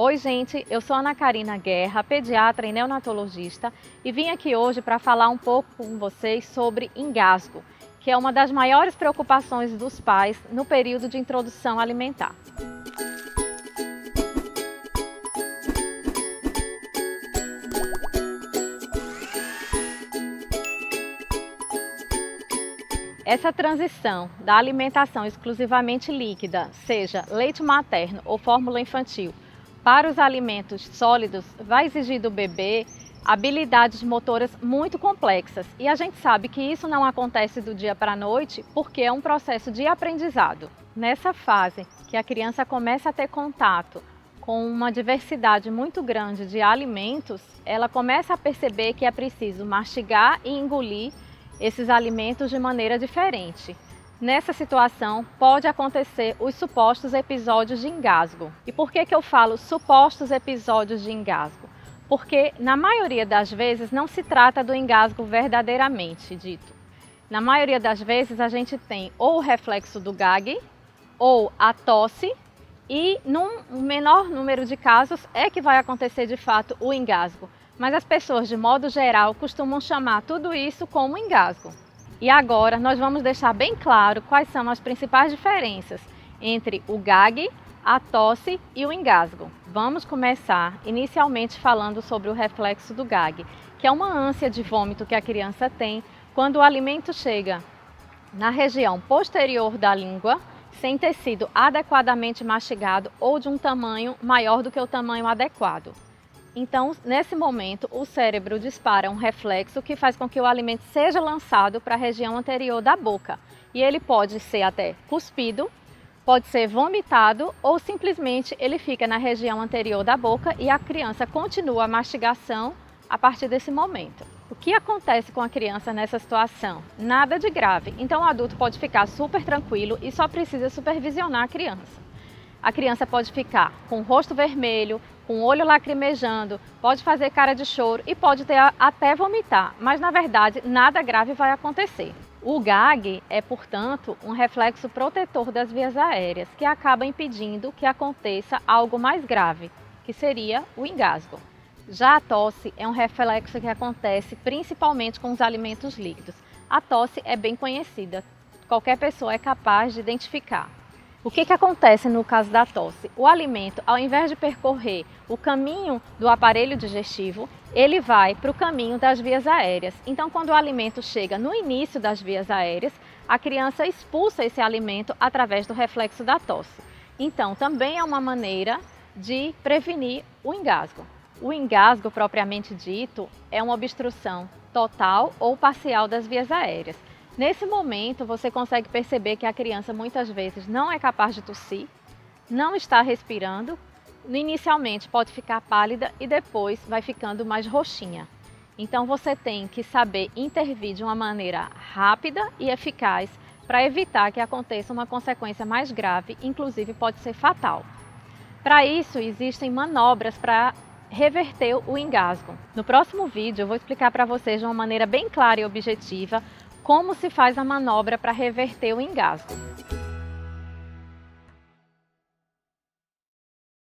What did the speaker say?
Oi gente, eu sou Ana Karina Guerra, pediatra e neonatologista e vim aqui hoje para falar um pouco com vocês sobre engasgo, que é uma das maiores preocupações dos pais no período de introdução alimentar. Essa transição da alimentação exclusivamente líquida, seja leite materno ou fórmula infantil, para os alimentos sólidos vai exigir do bebê habilidades motoras muito complexas. E a gente sabe que isso não acontece do dia para a noite porque é um processo de aprendizado. Nessa fase que a criança começa a ter contato com uma diversidade muito grande de alimentos, ela começa a perceber que é preciso mastigar e engolir esses alimentos de maneira diferente. Nessa situação, pode acontecer os supostos episódios de engasgo. E por que eu falo supostos episódios de engasgo? Porque, na maioria das vezes, não se trata do engasgo verdadeiramente dito. Na maioria das vezes, a gente tem ou o reflexo do gag, ou a tosse, e num menor número de casos é que vai acontecer de fato o engasgo. Mas as pessoas, de modo geral, costumam chamar tudo isso como engasgo. E agora nós vamos deixar bem claro quais são as principais diferenças entre o gag, a tosse e o engasgo. Vamos começar inicialmente falando sobre o reflexo do gag, que é uma ânsia de vômito que a criança tem quando o alimento chega na região posterior da língua, sem ter sido adequadamente mastigado ou de um tamanho maior do que o tamanho adequado. Então, nesse momento, o cérebro dispara um reflexo que faz com que o alimento seja lançado para a região anterior da boca. E ele pode ser até cuspido, pode ser vomitado ou simplesmente ele fica na região anterior da boca e a criança continua a mastigação a partir desse momento. O que acontece com a criança nessa situação? Nada de grave. Então, o adulto pode ficar super tranquilo e só precisa supervisionar a criança. A criança pode ficar com o rosto vermelho, com o olho lacrimejando, pode fazer cara de choro e pode até vomitar, mas na verdade nada grave vai acontecer. O gag é, portanto, um reflexo protetor das vias aéreas que acaba impedindo que aconteça algo mais grave, que seria o engasgo. Já a tosse é um reflexo que acontece principalmente com os alimentos líquidos. A tosse é bem conhecida, qualquer pessoa é capaz de identificar. O que acontece no caso da tosse? O alimento, ao invés de percorrer o caminho do aparelho digestivo, ele vai para o caminho das vias aéreas. Então, quando o alimento chega no início das vias aéreas, a criança expulsa esse alimento através do reflexo da tosse. Então, também é uma maneira de prevenir o engasgo. O engasgo, propriamente dito, é uma obstrução total ou parcial das vias aéreas. Nesse momento, você consegue perceber que a criança muitas vezes não é capaz de tossir, não está respirando, inicialmente pode ficar pálida e depois vai ficando mais roxinha. Então você tem que saber intervir de uma maneira rápida e eficaz para evitar que aconteça uma consequência mais grave, inclusive pode ser fatal. Para isso, existem manobras para reverter o engasgo. No próximo vídeo, eu vou explicar para vocês de uma maneira bem clara e objetiva como se faz a manobra para reverter o engasgo.